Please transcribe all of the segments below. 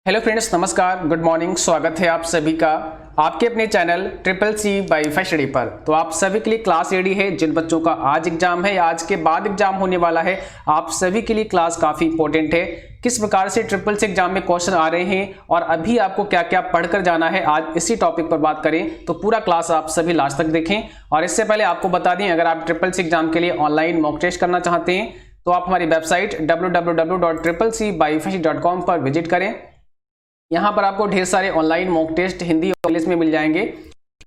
Hello friends, नमस्कार, good morning. स्वागत है आप सभी का आपके अपने channel triple C by study पर। तो आप सभी के लिए क्लास रेडी है। जिन बच्चों का आज एग्जाम है, आज के बाद एग्जाम होने वाला है, आप सभी के लिए क्लास काफ़ी इंपॉर्टेंट है। किस प्रकार से ट्रिपल सी एग्जाम में क्वेश्चन आ रहे हैं और अभी आपको क्या क्या पढ़कर जाना है, आज इसी टॉपिक पर बात करें। तो पूरा क्लास आप सभी लास्ट तक देखें। और इससे पहले आपको बता दें, अगर आप ट्रिपल सी एग्जाम के लिए ऑनलाइन मॉक टेस्ट करना चाहते हैं तो आप हमारी वेबसाइट www.triplec.com पर विजिट करें। यहाँ पर आपको ढेर सारे ऑनलाइन मॉक टेस्ट हिंदी और इंग्लिश में मिल जाएंगे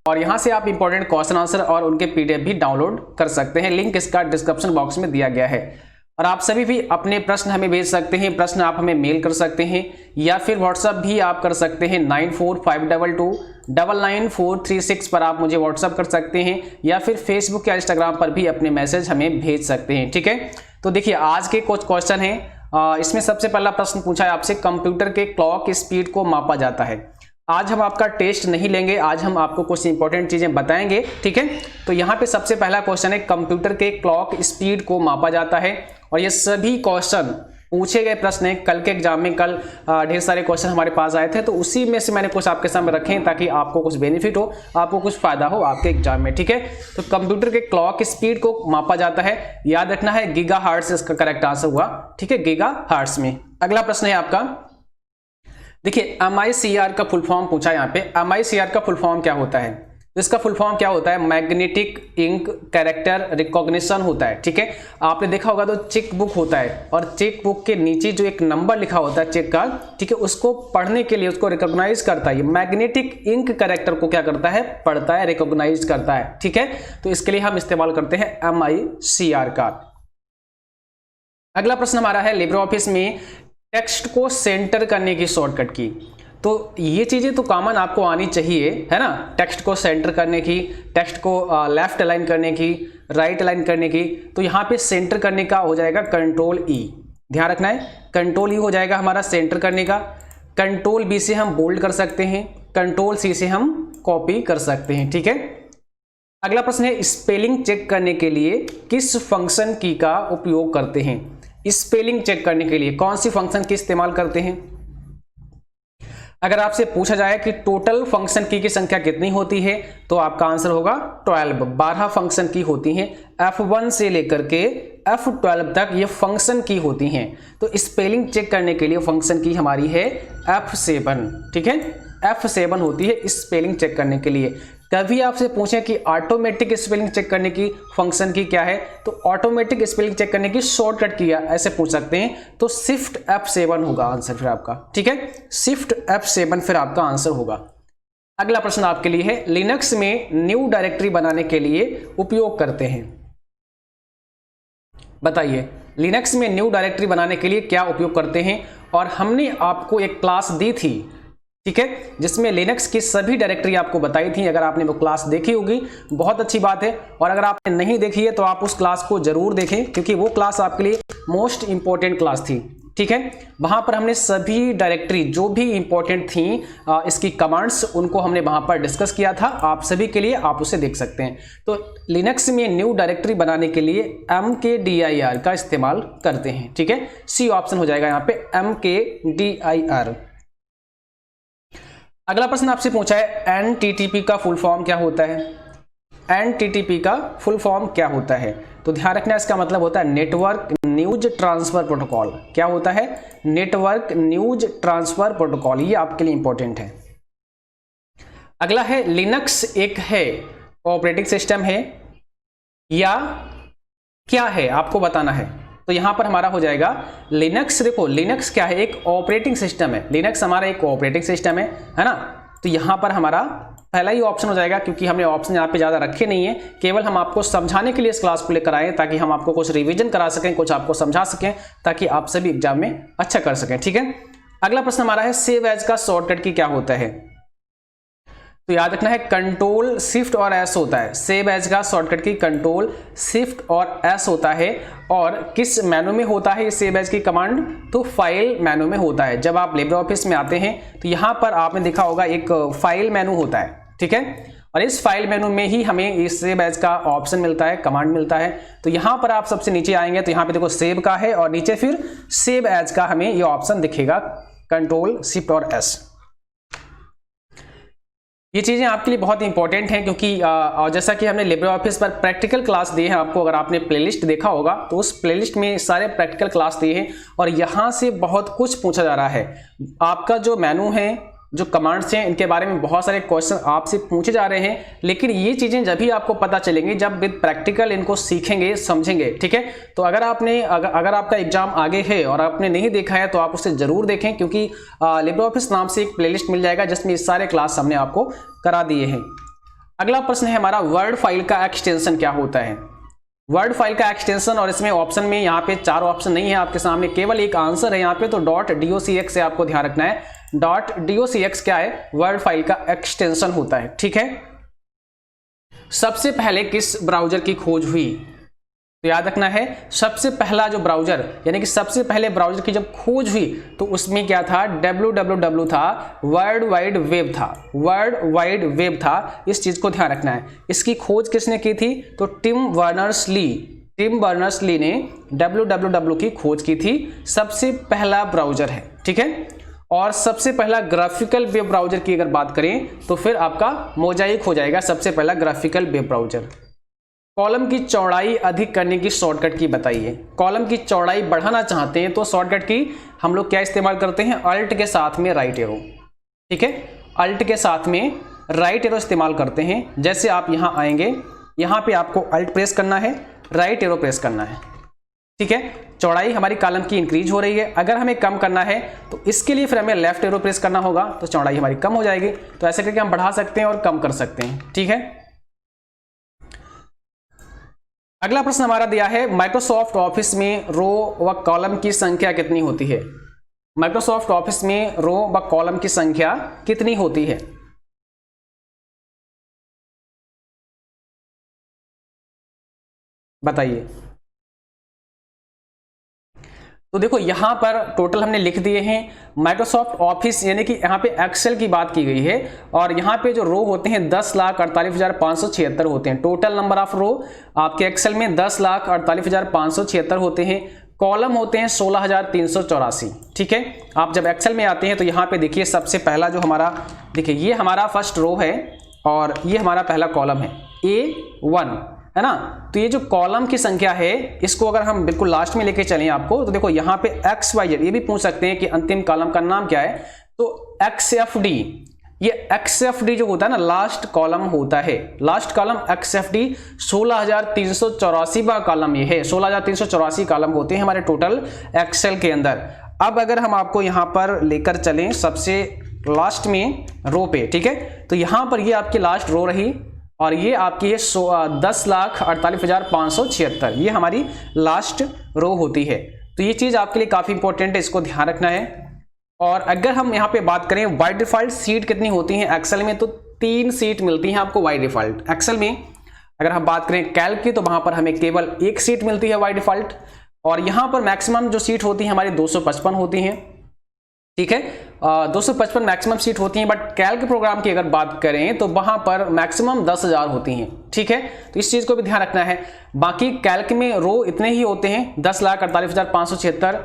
और यहाँ से आप इंपॉर्टेंट क्वेश्चन आंसर और उनके पीडीएफ भी डाउनलोड कर सकते हैं। लिंक इसका डिस्क्रिप्शन बॉक्स में दिया गया है। और आप सभी भी अपने प्रश्न हमें भेज सकते हैं। प्रश्न आप हमें मेल कर सकते हैं या फिर व्हाट्सअप भी आप कर सकते हैं। 9452299436 पर आप मुझे व्हाट्सअप कर सकते हैं या फिर फेसबुक या इंस्टाग्राम पर भी अपने मैसेज हमें भेज सकते हैं। ठीक है, तो देखिए आज के कुछ क्वेश्चन हैं। इसमें सबसे पहला प्रश्न पूछा है आपसे, कंप्यूटर के क्लॉक स्पीड को मापा जाता है। आज हम आपका टेस्ट नहीं लेंगे, आज हम आपको कुछ इंपॉर्टेंट चीजें बताएंगे। ठीक है, तो यहाँ पे सबसे पहला क्वेश्चन है, कंप्यूटर के क्लॉक स्पीड को मापा जाता है। और ये सभी क्वेश्चन पूछे गए प्रश्न है कल के एग्जाम में। कल ढेर सारे क्वेश्चन हमारे पास आए थे, तो उसी में से मैंने कुछ आपके सामने रखे हैं ताकि आपको कुछ बेनिफिट हो, आपको कुछ फायदा हो आपके एग्जाम में। ठीक है, तो कंप्यूटर के क्लॉक स्पीड को मापा जाता है, याद रखना है गीगा हर्ट्ज इसका करेक्ट आंसर हुआ। ठीक है, गीगा हर्ट्ज में। अगला प्रश्न है आपका, देखिए MICR का फुल फॉर्म पूछा है यहाँ पे। MICR का फुल फॉर्म क्या होता है? इसका फुल फॉर्म क्या होता है? मैग्नेटिक इंक कैरेक्टर रिकॉग्निशन होता है। ठीक है, आपने देखा होगा तो चेक बुक होता है और चेक बुक के नीचे जो एक नंबर लिखा होता है चेक का, ठीक है, उसको पढ़ने के लिए उसको रिकॉग्नाइज करता है। मैग्नेटिक इंक कैरेक्टर को क्या करता है? पढ़ता है, रिकॉग्नाइज करता है। ठीक है, तो इसके लिए हम इस्तेमाल करते हैं MICR का। अगला प्रश्न हमारा है, लिब्रे ऑफिस में टेक्स्ट को सेंटर करने की शॉर्टकट की। तो ये चीजें तो कॉमन आपको आनी चाहिए, है ना। टेक्स्ट को सेंटर करने की, टेक्स्ट को लेफ्ट अलाइन करने की, राइट अलाइन करने की। तो यहाँ पे सेंटर करने का हो जाएगा कंट्रोल E। ध्यान रखना है, कंट्रोल E हो जाएगा हमारा सेंटर करने का। कंट्रोल B से हम बोल्ड कर सकते हैं, कंट्रोल C से हम कॉपी कर सकते हैं। ठीक है, अगला प्रश्न है, स्पेलिंग चेक करने के लिए किस फंक्शन की का उपयोग करते हैं? स्पेलिंग चेक करने के लिए कौन सी फंक्शन की इस्तेमाल करते हैं? अगर आपसे पूछा जाए कि टोटल फंक्शन की संख्या कितनी होती है तो आपका आंसर होगा 12 फंक्शन की होती हैं। F1 से लेकर के F12 तक ये फंक्शन की होती हैं। तो स्पेलिंग चेक करने के लिए फंक्शन की हमारी है F7। ठीक है, F7 होती है स्पेलिंग चेक करने के लिए। कभी आपसे पूछें कि ऑटोमेटिक स्पेलिंग चेक करने की फंक्शन की क्या है, तो ऑटोमेटिक स्पेलिंग चेक करने की शॉर्टकट की ऐसे पूछ सकते हैं, तो शिफ्ट F7 होगा आंसर फिर आपका। ठीक है, शिफ्ट F7 फिर आपका आंसर होगा। अगला प्रश्न आपके लिए है, लिनक्स में न्यू डायरेक्टरी बनाने के लिए उपयोग करते हैं। बताइए, लिनक्स में न्यू डायरेक्टरी बनाने के लिए क्या उपयोग करते हैं? और हमने आपको एक क्लास दी थी, ठीक है, जिसमें लिनक्स की सभी डायरेक्टरी आपको बताई थी। अगर आपने वो क्लास देखी होगी बहुत अच्छी बात है, और अगर आपने नहीं देखी है तो आप उस क्लास को जरूर देखें क्योंकि वो क्लास आपके लिए मोस्ट इंपॉर्टेंट क्लास थी। ठीक है, वहां पर हमने सभी डायरेक्टरी जो भी इंपॉर्टेंट थी, इसकी कमांड्स, उनको हमने वहां पर डिस्कस किया था। आप सभी के लिए आप उसे देख सकते हैं। तो लिनक्स में न्यू डायरेक्टरी बनाने के लिए mkdir का इस्तेमाल करते हैं। ठीक है, सी ऑप्शन हो जाएगा यहाँ पे mkdir। अगला प्रश्न आपसे पूछा है, NTTP का फुल फॉर्म क्या होता है? NTTP का फुल फॉर्म क्या होता है? तो ध्यान रखना, इसका मतलब होता है नेटवर्क न्यूज ट्रांसफर प्रोटोकॉल। क्या होता है? Network news transfer protocol. ये आपके लिए इंपॉर्टेंट है। अगला है, लिनक्स एक है ऑपरेटिंग सिस्टम है या क्या है? आपको बताना है। तो यहां पर हमारा हो जाएगा लिनक्स। देखो, लिनक्स क्या है? एक ऑपरेटिंग सिस्टम है। लिनक्स हमारा एक ऑपरेटिंग सिस्टम है ना। तो यहां पर हमारा पहला ही ऑप्शन हो जाएगा, क्योंकि हमने ऑप्शन यहाँ पे ज्यादा रखे नहीं है, केवल हम आपको समझाने के लिए इस क्लास को लेकर आए ताकि हम आपको कुछ रिवीजन करा सकें, कुछ आपको समझा सकें, ताकि आप सभी एग्जाम में अच्छा कर सकें। ठीक है, अगला प्रश्न हमारा है, सेव एज का शॉर्टकट की क्या होता है? तो याद रखना है कंट्रोल शिफ्ट और एस होता है। सेव एज का शॉर्टकट की कंट्रोल शिफ्ट और एस होता है। और किस मेनू में होता है सेव एज की कमांड? तो फाइल मेनू में होता है। जब आप लिब्रे ऑफिस में आते हैं तो यहाँ पर आपने देखा होगा एक फाइल मेनू होता है। ठीक है, और इस फाइल मेनू में ही हमें इस सेव एज का ऑप्शन मिलता है, कमांड मिलता है। तो यहाँ पर आप सबसे नीचे आएंगे तो यहाँ पे देखो सेव का है और नीचे फिर सेव एज का हमें ये ऑप्शन दिखेगा। कंट्रोल शिफ्ट और एस। ये चीज़ें आपके लिए बहुत इंपॉर्टेंट हैं क्योंकि और जैसा कि हमने लिब्रे ऑफिस पर प्रैक्टिकल क्लास दिए हैं आपको, अगर आपने प्लेलिस्ट देखा होगा तो उस प्लेलिस्ट में सारे प्रैक्टिकल क्लास दिए हैं और यहाँ से बहुत कुछ पूछा जा रहा है। आपका जो मेनू है, जो कमांड्स हैं, इनके बारे में बहुत सारे क्वेश्चन आपसे पूछे जा रहे हैं, लेकिन ये चीज़ें जब भी आपको पता चलेंगी जब विद प्रैक्टिकल इनको सीखेंगे, समझेंगे, ठीक है। तो अगर आपका एग्जाम आगे है और आपने नहीं देखा है तो आप उसे जरूर देखें, क्योंकि लिब्रे ऑफिस नाम से एक प्लेलिस्ट मिल जाएगा जिसमें ये सारे क्लास हमने आपको करा दिए हैं। अगला प्रश्न है हमारा, वर्ड फाइल का एक्सटेंशन क्या होता है। वर्ड फाइल का एक्सटेंशन, और इसमें ऑप्शन में यहाँ पे 4 ऑप्शन नहीं है आपके सामने, केवल एक आंसर है यहाँ पे, तो .docx से आपको ध्यान रखना है। .docx क्या है, वर्ड फाइल का एक्सटेंशन होता है, ठीक है। सबसे पहले किस ब्राउजर की खोज हुई, तो याद रखना है सबसे पहला जो ब्राउजर, यानी कि सबसे पहले ब्राउजर की जब खोज हुई तो उसमें क्या था, www था, वर्ल्ड वाइड वेब था, वर्ल्ड वाइड वेब था। इस चीज को ध्यान रखना है। इसकी खोज किसने की थी, तो टिम बर्नर्स ली ने www की खोज की थी। सबसे पहला ब्राउजर है, ठीक है। और सबसे पहला ग्राफिकल वेब ब्राउजर की अगर बात करें तो फिर आपका मोजाइक हो जाएगा सबसे पहला ग्राफिकल वेब ब्राउजर। कॉलम की चौड़ाई अधिक करने की शॉर्टकट की बताइए। कॉलम की चौड़ाई बढ़ाना चाहते हैं तो शॉर्टकट की हम लोग क्या इस्तेमाल करते हैं, अल्ट के साथ में राइट एरो, ठीक है। अल्ट के साथ में राइट एरो इस्तेमाल करते हैं। जैसे आप यहाँ आएंगे, यहाँ पे आपको अल्ट प्रेस करना है, राइट एरो प्रेस करना है, ठीक है। चौड़ाई हमारी कॉलम की इंक्रीज हो रही है। अगर हमें कम करना है तो इसके लिए फिर हमें लेफ्ट एरो प्रेस करना होगा, तो चौड़ाई हमारी कम हो जाएगी। तो ऐसे करके हम बढ़ा सकते हैं और कम कर सकते हैं, ठीक है। अगला प्रश्न हमारा दिया है, माइक्रोसॉफ्ट ऑफिस में रो व कॉलम की संख्या कितनी होती है। माइक्रोसॉफ्ट ऑफिस में रो व कॉलम की संख्या कितनी होती है, बताइए। तो देखो यहाँ पर टोटल हमने लिख दिए हैं माइक्रोसॉफ्ट ऑफिस, यानी कि यहाँ पे एक्सेल की बात की गई है, और यहाँ पे जो रो होते हैं 10,48,576 होते हैं। टोटल नंबर ऑफ रो आपके एक्सेल में 10,48,576 होते हैं। कॉलम होते हैं 16,384, ठीक है। आप जब एक्सेल में आते हैं तो यहाँ पे देखिए सबसे पहला जो हमारा, देखिए ये हमारा फर्स्ट रो है और ये हमारा पहला कॉलम है A1, है ना। तो ये जो कॉलम की संख्या है इसको अगर हम बिल्कुल लास्ट में लेके चलें आपको, तो देखो यहाँ पे XYZ, ये भी पूछ सकते हैं कि अंतिम कॉलम का नाम क्या है, तो XFD, ये XFD जो होता है ना, लास्ट कॉलम होता है, लास्ट कॉलम XFD 16,384वां कॉलम ये है। 16,384 कॉलम होते हैं हमारे टोटल एक्सेल के अंदर। अब अगर हम आपको यहाँ पर लेकर चलें सबसे लास्ट में रो पे, ठीक है, तो यहाँ पर ये आपकी लास्ट रो रही और ये आपकी है 10,48,576, ये हमारी लास्ट रो होती है। तो ये चीज आपके लिए काफी इंपॉर्टेंट है, इसको ध्यान रखना है। और अगर हम यहाँ पे बात करें बाय डिफॉल्ट सीट कितनी होती है एक्सेल में, तो 3 सीट मिलती है आपको बाय डिफॉल्ट एक्सेल में। अगर हम बात करें कैल्क की तो वहां पर हमें केवल 1 सीट मिलती है बाय डिफॉल्ट, और यहाँ पर मैक्सिमम जो सीट होती है हमारी 255 होती हैं, ठीक है। 255 मैक्सिमम सीट होती हैं, बट कैल्क प्रोग्राम की अगर बात करें तो वहां पर मैक्सिमम 10,000 होती हैं, ठीक है। तो इस चीज को भी ध्यान रखना है। बाकी कैल्क में रो इतने ही होते हैं 10,48,576।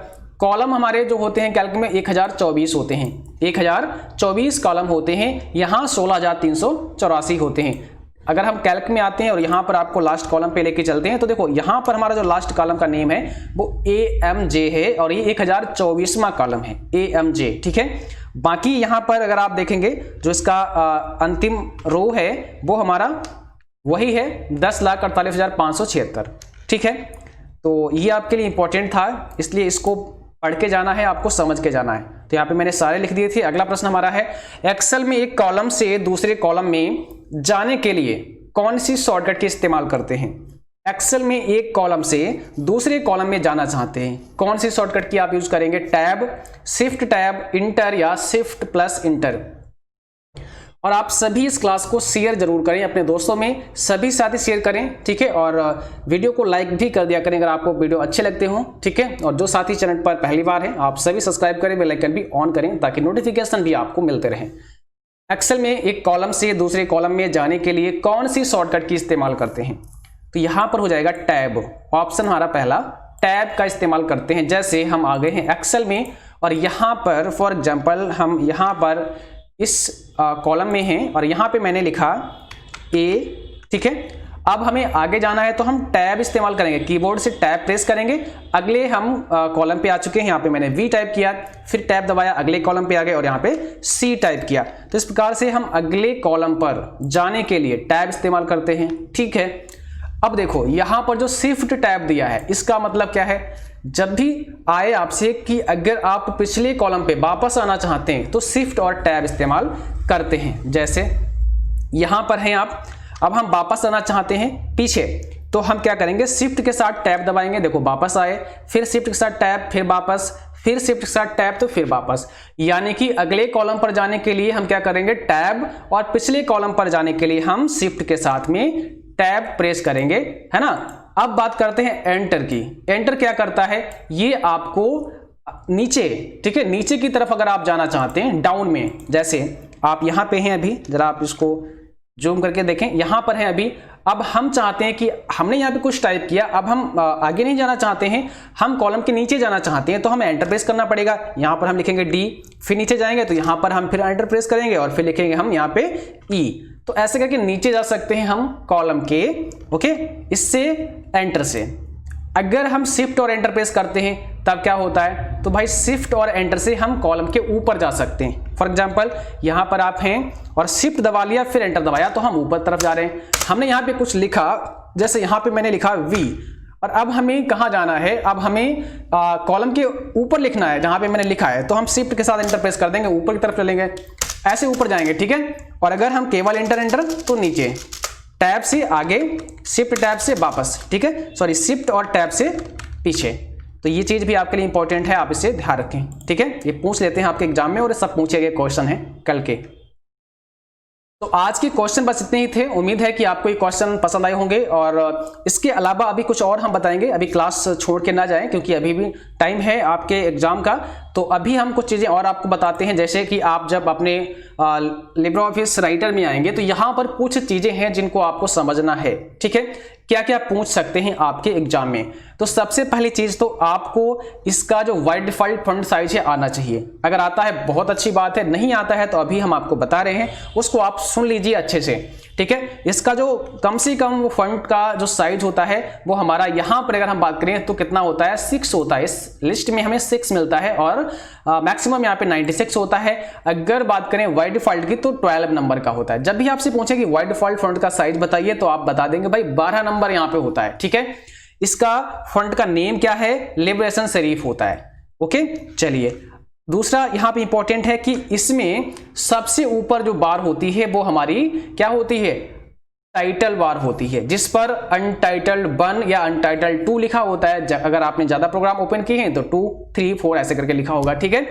कॉलम हमारे जो होते हैं कैल्क में 1024 होते हैं, 1024 कॉलम होते हैं, यहाँ 16,384 होते हैं। अगर हम कैल्क में आते हैं और यहाँ पर आपको लास्ट कॉलम पे लेके चलते हैं तो देखो यहाँ पर हमारा जो लास्ट कॉलम का नेम है वो AMJ है और ये 1024वां कॉलम है AMJ, ठीक है। बाकी यहाँ पर अगर आप देखेंगे जो इसका अंतिम रो है वो हमारा वही है 10,48,576, ठीक है। तो ये आपके लिए इंपॉर्टेंट था, इसलिए इसको पढ़ के जाना है, आपको समझ के जाना है। तो यहाँ पे मैंने सारे लिख दिए थे। अगला प्रश्न हमारा है, एक्सेल में एक कॉलम से दूसरे कॉलम में जाने के लिए कौन सी शॉर्टकट की इस्तेमाल करते हैं। एक्सेल में एक कॉलम से दूसरे कॉलम में जाना चाहते हैं, कौन सी शॉर्टकट की आप यूज करेंगे, टैब, शिफ्ट टैब, इंटर या शिफ्ट प्लस इंटर। और आप सभी इस क्लास को शेयर जरूर करें अपने दोस्तों में, सभी साथी शेयर करें, ठीक है। और वीडियो को लाइक भी कर दिया करें अगर आपको वीडियो अच्छे लगते हो, ठीक है। और जो साथी चैनल पर पहली बार हैं आप सभी सब्सक्राइब करें, बेल आइकन भी ऑन करें ताकि नोटिफिकेशन भी आपको मिलते रहें। एक्सेल में एक कॉलम से दूसरे कॉलम में जाने के लिए कौन सी शॉर्टकट की इस्तेमाल करते हैं, तो यहां पर हो जाएगा टैब। ऑप्शन हमारा पहला, टैब का इस्तेमाल करते हैं। जैसे हम आ गए हैं एक्सेल में और यहाँ पर फॉर एग्जांपल हम यहाँ पर इस कॉलम में हैं और यहाँ पे मैंने लिखा ए, ठीक है। अब हमें आगे जाना है तो हम टैब इस्तेमाल करेंगे, कीबोर्ड से टैब प्रेस करेंगे। अगले हम कॉलम पे आ चुके हैं, यहाँ पे मैंने वी टाइप किया, फिर टैब दबाया, अगले कॉलम पे आ गए और यहाँ पे सी टाइप किया। तो इस प्रकार से हम अगले कॉलम पर जाने के लिए टैब इस्तेमाल करते हैं, ठीक है। अब देखो यहाँ पर जो शिफ्ट टैब दिया है, इसका मतलब क्या है, जब भी आए आपसे कि अगर आप पिछले कॉलम पे वापस आना चाहते हैं तो शिफ्ट और टैब इस्तेमाल करते हैं। जैसे यहाँ पर हैं आप, अब हम वापस आना चाहते हैं पीछे, तो हम क्या करेंगे, शिफ्ट के साथ टैब दबाएंगे, देखो वापस आए, फिर शिफ्ट के साथ टैब, फिर वापस, फिर शिफ्ट के साथ टैब, तो फिर वापस। यानी कि अगले कॉलम पर जाने के लिए हम क्या करेंगे, टैब, और पिछले कॉलम पर जाने के लिए हम शिफ्ट के साथ में टैब प्रेस करेंगे, है ना। अब बात करते हैं एंटर की। एंटर क्या करता है, ये आपको नीचे, ठीक है, नीचे की तरफ अगर आप जाना चाहते हैं डाउन में, जैसे आप यहाँ पे हैं अभी, जरा आप इसको जूम करके देखें, यहां पर है अभी। अब हम चाहते हैं कि हमने यहां पे कुछ टाइप किया, अब हम आगे नहीं जाना चाहते हैं, हम कॉलम के नीचे जाना चाहते हैं, तो हमें एंटर प्रेस करना पड़ेगा। यहां पर हम लिखेंगे डी, फिर नीचे जाएंगे तो यहां पर हम फिर एंटर प्रेस करेंगे और फिर लिखेंगे हम यहां पे ई। तो ऐसे करके नीचे जा सकते हैं हम कॉलम के, ओके, इससे एंटर से। अगर हम शिफ्ट और एंटर प्रेस करते हैं तब क्या होता है, तो भाई शिफ्ट और एंटर से हम कॉलम के ऊपर जा सकते हैं। फॉर एग्जांपल यहाँ पर आप हैं और शिफ्ट दबा लिया, फिर एंटर दबाया, तो हम ऊपर तरफ जा रहे हैं। हमने यहाँ पे कुछ लिखा, जैसे यहाँ पे मैंने लिखा वी, और अब हमें कहाँ जाना है, अब हमें कॉलम के ऊपर लिखना है जहाँ पे मैंने लिखा है, तो हम शिफ्ट के साथ एंटर प्रेस कर देंगे, ऊपर की तरफ चलेंगे, ऐसे ऊपर जाएंगे, ठीक है। और अगर हम केवल एंटर तो नीचे, टैब से आगे, शिफ्ट टैब से वापस, ठीक है, सॉरी शिफ्ट और टैब से पीछे। तो ये चीज भी आपके लिए इंपॉर्टेंट है, आप इसे ध्यान रखें, ठीक है। ये पूछ लेते हैं आपके एग्जाम में, और ये सब पूछे गए क्वेश्चन है कल के। तो आज के क्वेश्चन बस इतने ही थे। उम्मीद है कि आपको ये क्वेश्चन पसंद आए होंगे, और इसके अलावा अभी कुछ और हम बताएंगे। अभी क्लास छोड़ के ना जाएं, क्योंकि अभी भी टाइम है आपके एग्जाम का। तो अभी हम कुछ चीज़ें और आपको बताते हैं, जैसे कि आप जब अपने लिब्रे ऑफिस राइटर में आएंगे तो यहाँ पर कुछ चीज़ें हैं जिनको आपको समझना है, ठीक है। क्या क्या पूछ सकते हैं आपके एग्जाम में। तो सबसे पहली चीज़ तो आपको इसका जो बाय डिफॉल्ट फॉन्ट साइज है आना चाहिए। अगर आता है बहुत अच्छी बात है, नहीं आता है तो अभी हम आपको बता रहे हैं, उसको आप सुन लीजिए अच्छे से, ठीक है। इसका जो कम से कम वो फॉन्ट का जो साइज होता है वो हमारा यहाँ पर अगर हम बात करें तो कितना होता है, 6 होता है। इस लिस्ट में हमें 6 मिलता है, और मैक्सिमम यहाँ पे 96 होता है। अगर बात करें बाय डिफॉल्ट की तो 12 नंबर का होता है। जब भी आपसे पूछे कि बाय डिफॉल्ट फॉन्ट का साइज बताइए तो आप बता देंगे भाई 12 नंबर यहाँ पे होता है, ठीक है। इसका फॉन्ट का नेम क्या है, लिब्रे सन्स सेरिफ होता है, ओके। चलिए, दूसरा यहाँ पे इंपॉर्टेंट है कि इसमें सबसे ऊपर जो बार होती है वो हमारी क्या होती है, टाइटल बार होती है, जिस पर अनटाइटल्ड 1 या अनटाइटल्ड 2 लिखा होता है। अगर आपने ज्यादा प्रोग्राम ओपन किए हैं तो 2, 3, 4 ऐसे करके लिखा होगा, ठीक है।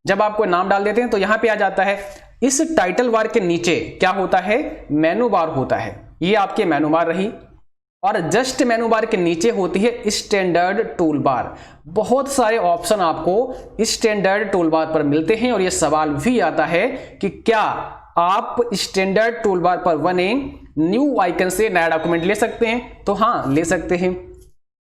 जब आपको नाम डाल देते हैं तो यहाँ पे आ जाता है। इस टाइटल बार के नीचे क्या होता है, मेनू बार होता है। ये आपके मेनू बार रही, और जस्ट मेनू बार के नीचे होती है स्टैंडर्ड टूल बार। बहुत सारे ऑप्शन आपको स्टैंडर्ड टूल बार पर मिलते हैं, और यह सवाल भी आता है कि क्या आप स्टैंडर्ड टूल बार पर बने न्यू आइकन से नया डॉक्यूमेंट ले सकते हैं। तो हाँ, ले सकते हैं।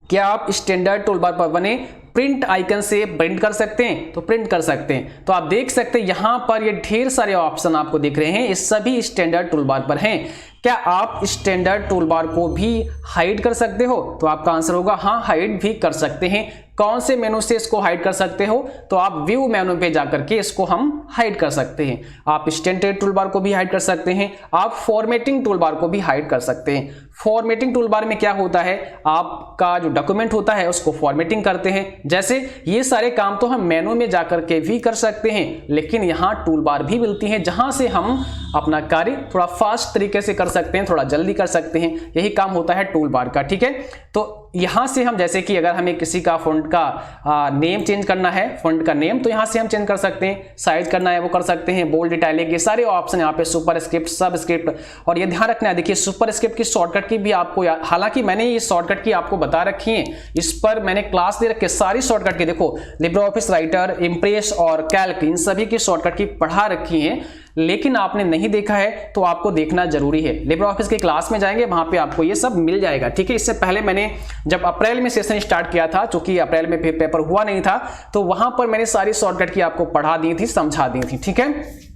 क्या आप स्टैंडर्ड टूल बार पर बने प्रिंट आइकन से प्रिंट कर सकते हैं, तो प्रिंट कर सकते हैं। तो आप देख सकते हैं यहां पर ये ढेर सारे ऑप्शन आपको दिख रहे हैं, ये सभी स्टैंडर्ड टूल बार पर हैं। क्या आप स्टैंडर्ड टूल बार को भी हाइड कर सकते हो, तो आपका आंसर होगा हाँ, हाइड भी कर सकते हैं। कौन से मेनू से इसको हाइड कर सकते हो, तो आप व्यू मेनू पे जाकर के इसको हम हाइड कर सकते हैं। आप स्टैंडर्ड टूल बार को भी हाइड कर सकते हैं, आप फॉर्मेटिंग टूल बार को भी हाइड कर सकते हैं। फॉर्मेटिंग टूल बार में क्या होता है, आपका जो डॉक्यूमेंट होता है उसको फॉर्मेटिंग करते हैं। जैसे ये सारे काम तो हम मेनू में जाकर के भी कर सकते हैं, लेकिन यहाँ टूल बार भी मिलती है जहां से हम अपना कार्य थोड़ा फास्ट तरीके से कर सकते हैं, थोड़ा जल्दी कर सकते हैं। यही काम होता है टूल बार का, ठीक है। तो यहां से हम, जैसे कि अगर हमें किसी का फॉन्ट का नेम चेंज करना है, फॉन्ट का नेम, तो यहां से हम चेंज कर सकते हैं। साइज करना है वो कर सकते हैं, बोल्ड, इटैलिक, ये सारे ऑप्शन यहाँ पे, सुपर स्क्रिप्ट, सब स्क्रिप्ट। और ये ध्यान रखना है, देखिए सुपर स्क्रिप्ट की शॉर्टकट की भी आपको, हालांकि मैंने ये शॉर्टकट की आपको बता रखी है, इस पर मैंने क्लास दे रखी, सारी शॉर्टकट की, देखो लिब्रे ऑफिस राइटर, इंप्रेस और कैल्क, इन सभी की शॉर्टकट की पढ़ा रखी है। लेकिन आपने नहीं देखा है तो आपको देखना जरूरी है। लिब्रे ऑफिस की क्लास में जाएंगे, वहां पे आपको ये सब मिल जाएगा, ठीक है। इससे पहले मैंने जब अप्रैल में सेशन स्टार्ट किया था, चूंकि अप्रैल में पेपर हुआ नहीं था, तो वहां पर मैंने सारी शॉर्टकट की आपको पढ़ा दी थी, समझा दी थी, ठीक है।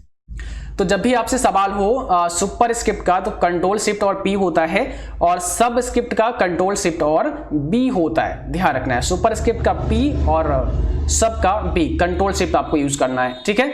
तो जब भी आपसे सवाल हो सुपर स्क्रिप्ट का, तो कंट्रोल शिफ्ट और पी होता है, और सब स्क्रिप्ट का कंट्रोल शिफ्ट और बी होता है, ध्यान रखना है। सुपर स्क्रिप्ट का पी और सब का बी, कंट्रोल शिफ्ट आपको यूज करना है, ठीक है।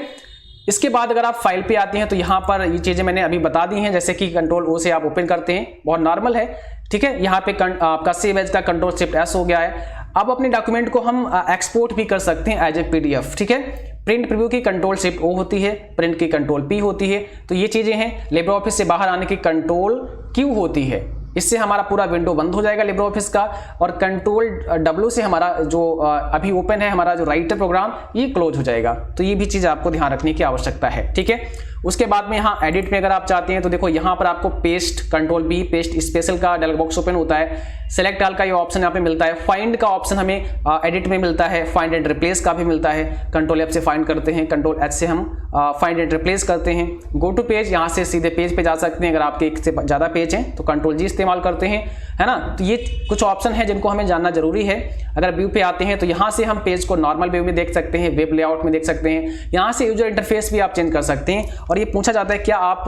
इसके बाद अगर आप फाइल पे आते हैं तो यहाँ पर ये चीजें मैंने अभी बता दी हैं, जैसे कि कंट्रोल ओ से आप ओपन करते हैं, बहुत नॉर्मल है, ठीक है। यहाँ पे आपका सेव एज का कंट्रोल शिफ्ट एस हो गया है। अब अपने डॉक्यूमेंट को हम एक्सपोर्ट भी कर सकते हैं एज ए पीडीएफ, ठीक है। प्रिंट प्रीव्यू की कंट्रोल शिफ्ट ओ होती है, प्रिंट की कंट्रोल पी होती है। तो ये चीजें हैं। लिब्रे ऑफिस से बाहर आने की कंट्रोल क्यू होती है, इससे हमारा पूरा विंडो बंद हो जाएगा लिब्रे ऑफिस का, और कंट्रोल डब्ल्यू से हमारा जो अभी ओपन है हमारा जो राइटर प्रोग्राम, ये क्लोज हो जाएगा। तो ये भी चीज आपको ध्यान रखने की आवश्यकता है, ठीक है। उसके बाद में यहाँ एडिट में अगर आप चाहते हैं तो देखो यहाँ पर आपको paste, control B, paste special का डायलॉग बॉक्स ओपन होता है। सेलेक्ट ऑल का ये ऑप्शन यहाँ पे मिलता है। फाइंड का ऑप्शन हमें एडिट में मिलता है, फाइंड एंड रिप्लेस का भी मिलता है। कंट्रोल एफ से फाइंड करते हैं, कंट्रोल एच से हम फाइंड एंड रिप्लेस करते हैं। गो टू पेज, यहाँ से सीधे पेज पे जा सकते हैं। अगर आपके एक से ज़्यादा पेज हैं तो कंट्रोल जी इस्तेमाल करते हैं, है ना। तो ये कुछ ऑप्शन है जिनको हमें जानना जरूरी है। अगर व्यू पे आते हैं तो यहाँ से हम पेज को नॉर्मल व्यू में देख सकते हैं, वेब लेआउट में देख सकते हैं। यहाँ से यूजर इंटरफेस भी आप चेंज कर सकते हैं। और ये पूछा जाता है क्या आप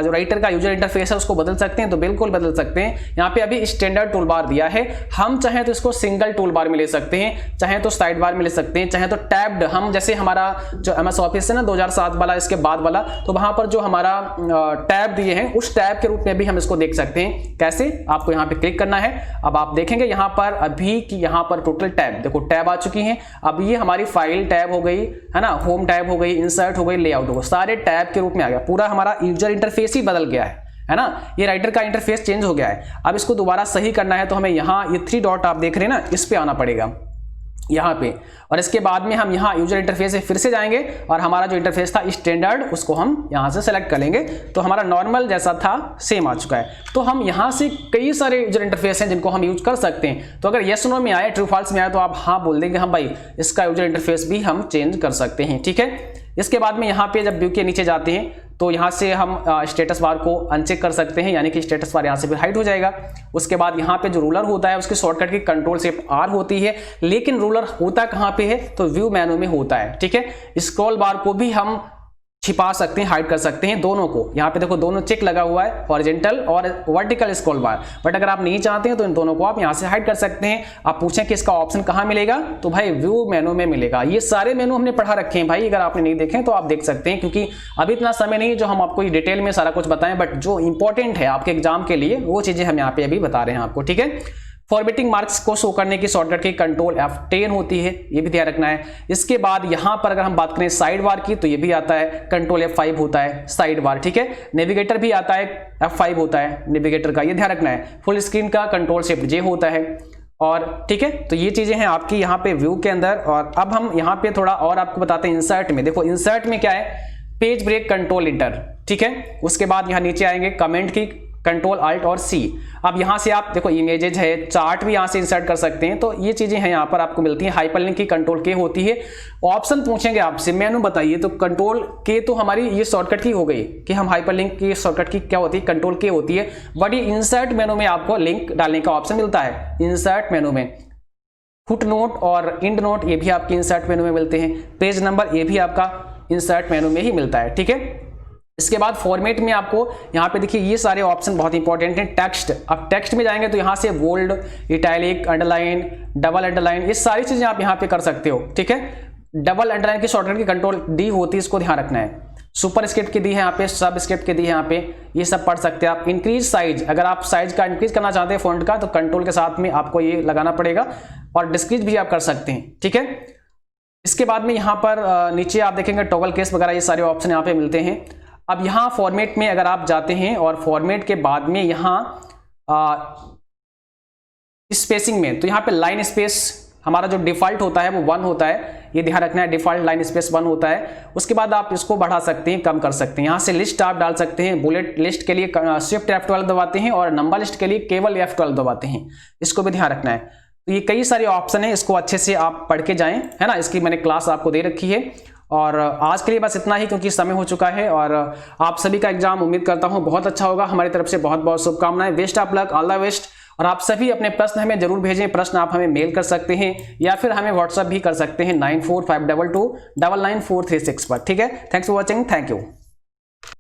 जो राइटर का यूजर इंटरफेस है उसको बदल सकते हैं, तो बिल्कुल बदल सकते हैं। यहाँ पे अभी स्टैंडर्ड टूल बार दिया है, हम चाहें तो इसको सिंगल टूल बार में ले सकते हैं, चाहे तो साइड बार में ले सकते हैं, चाहे तो टैब्ड, हम जैसे हमारा जो एमएस ऑफिस है ना 2007 वाला, इसके बाद वाला, तो वहां पर जो हमारा टैब दिए हैं उस टैब के रूप में भी हम इसको देख सकते हैं। कैसे, आपको यहाँ पे क्लिक करना है। अब आप देखेंगे यहाँ पर अभी कि यहाँ पर टोटल टैब, देखो टैब आ चुकी हैं। अब ये हमारी फाइल टैब हो गई, है ना, होम टैब हो गई, इंसर्ट हो गई, लेआउट हो गई, सारे टैब के रूप में आ गया। पूरा हमारा यूजर इंटरफेस ही बदल गया है ना। ये राइटर का इंटरफेस चेंज हो गया है। अब इसको दोबारा सही करना है तो हमें यहाँ ये 3 डॉट आप देख रहे हैं ना, इस पे आना पड़ेगा यहाँ पे, और इसके बाद में हम यहाँ यूजर इंटरफेस से फिर से जाएंगे और हमारा जो इंटरफेस था स्टैंडर्ड, उसको हम यहाँ से सेलेक्ट कर लेंगे। तो हमारा नॉर्मल जैसा था सेम आ चुका है। तो हम यहाँ से कई सारे यूजर इंटरफेस हैं जिनको हम यूज कर सकते हैं। तो अगर येस नो में आए, ट्रू फॉल्स में आए, तो आप हाँ बोल देंगे, हम भाई इसका यूजर इंटरफेस भी हम चेंज कर सकते हैं, ठीक है। इसके बाद में यहाँ पे जब व्यू के नीचे जाते हैं तो यहाँ से हम स्टेटस बार को अनचेक कर सकते हैं, यानी कि स्टेटस बार यहाँ से फिर हाइड हो जाएगा। उसके बाद यहाँ पे जो रूलर होता है उसकी शॉर्टकट की कंट्रोल शिफ्ट आर होती है, लेकिन रूलर होता कहाँ पे है, तो व्यू मेनू में होता है, ठीक है। स्क्रॉल बार को भी हम छिपा सकते हैं, हाइड कर सकते हैं, दोनों को। यहाँ पे देखो दोनों चेक लगा हुआ है, हॉरिजॉन्टल और वर्टिकल स्क्रॉल बार। बट अगर आप नहीं चाहते हैं तो इन दोनों को आप यहाँ से हाइड कर सकते हैं। आप पूछें कि इसका ऑप्शन कहाँ मिलेगा, तो भाई व्यू मेनू में मिलेगा। ये सारे मेनू हमने पढ़ा रखे हैं भाई, अगर आपने नहीं देखे तो आप देख सकते हैं, क्योंकि अभी इतना समय नहीं जो हम आपको डिटेल में सारा कुछ बताएं, बट जो इंपॉर्टेंट है आपके एग्जाम के लिए वो चीजें हम यहाँ पे अभी बता रहे हैं आपको, ठीक है। फॉर्मेटिंग मार्क्स को शो करने की शॉर्टकट की कंट्रोल F10 होती है, ये भी ध्यान रखना है। इसके बाद यहाँ पर अगर हम बात करें साइड बार की, तो ये भी आता है, कंट्रोल F5 होता है साइड बार, ठीक है। नेविगेटर भी आता है, F5 होता है नेविगेटर का, ये ध्यान रखना है। फुल स्क्रीन का कंट्रोल शिफ्ट J होता है, और ठीक है। तो ये चीजें हैं आपकी यहाँ पे व्यू के अंदर। और अब हम यहाँ पे थोड़ा और आपको बताते हैं इंसर्ट में। देखो इंसर्ट में क्या है, पेज ब्रेक कंट्रोल इंटर, ठीक है। उसके बाद यहाँ नीचे आएंगे कमेंट की कंट्रोल अल्ट और सी। अब यहाँ से आप देखो इमेजेज है, चार्ट भी यहाँ से इंसर्ट कर सकते हैं। तो ये चीजें हैं यहाँ पर आपको मिलती हैं। हाइपरलिंक की कंट्रोल के होती है। ऑप्शन पूछेंगे आपसे, मेनू बताइए, तो कंट्रोल के तो हमारी ये शॉर्टकट की हो गई कि हम हाइपरलिंक की शॉर्टकट की क्या होती है, कंट्रोल के होती है। बट ये इंसर्ट मेनू में आपको लिंक डालने का ऑप्शन मिलता है। इंसर्ट मेनू में फुट नोट और इंड नोट ये भी आपके इंसर्ट मेनू में मिलते हैं। पेज नंबर ये भी आपका इंसर्ट मेनू में ही मिलता है, ठीक है। इसके बाद फॉर्मेट में आपको यहाँ पे देखिए ये सारे ऑप्शन बहुत इंपॉर्टेंट हैं। टेक्स्ट, अब टेक्स्ट में जाएंगे तो यहाँ से bold, italic, underline, double underline, ये सारी चीजें आप यहाँ पे कर सकते हो, ठीक है। डबल अंडरलाइन की शॉर्टकट की कंट्रोल डी होती है, इसको ध्यान रखना है। सुपर स्क्रिप्ट की दी है यहाँ पे, सब स्क्रिप्ट की दी है यहाँ पे, ये सब पढ़ सकते हैं आप। इंक्रीज साइज, अगर आप साइज का इंक्रीज करना चाहते हैं फॉन्ट का, तो कंट्रोल के साथ में आपको ये लगाना पड़ेगा। और डिस्क्रीज भी आप कर सकते हैं, ठीक है। इसके बाद में यहाँ पर नीचे आप देखेंगे टॉगल केस वगैरह, ये सारे ऑप्शन यहाँ पे मिलते हैं। अब यहाँ फॉर्मेट में अगर आप जाते हैं और फॉर्मेट के बाद में यहाँ स्पेसिंग में, तो यहाँ पे लाइन स्पेस हमारा जो डिफॉल्ट होता है वो 1 होता है, ये ध्यान रखना है। डिफॉल्ट लाइन स्पेस 1 होता है। उसके बाद आप इसको बढ़ा सकते हैं, कम कर सकते हैं। यहाँ से लिस्ट आप डाल सकते हैं। बुलेट लिस्ट के लिए शिफ्ट F12 दबाते हैं और नंबर लिस्ट के लिए केवल F12 दबाते हैं, इसको भी ध्यान रखना है। तो ये कई सारे ऑप्शन है, इसको अच्छे से आप पढ़ के जाएं, है ना। इसकी मैंने क्लास आपको दे रखी है। और आज के लिए बस इतना ही, क्योंकि समय हो चुका है। और आप सभी का एग्जाम उम्मीद करता हूं बहुत अच्छा होगा। हमारी तरफ से बहुत बहुत शुभकामनाएं। Best of luck, all the best. और आप सभी अपने प्रश्न हमें जरूर भेजें। प्रश्न आप हमें मेल कर सकते हैं या फिर हमें व्हाट्सएप भी कर सकते हैं 9452299436 पर। ठीक है, thanks for watching, thank you.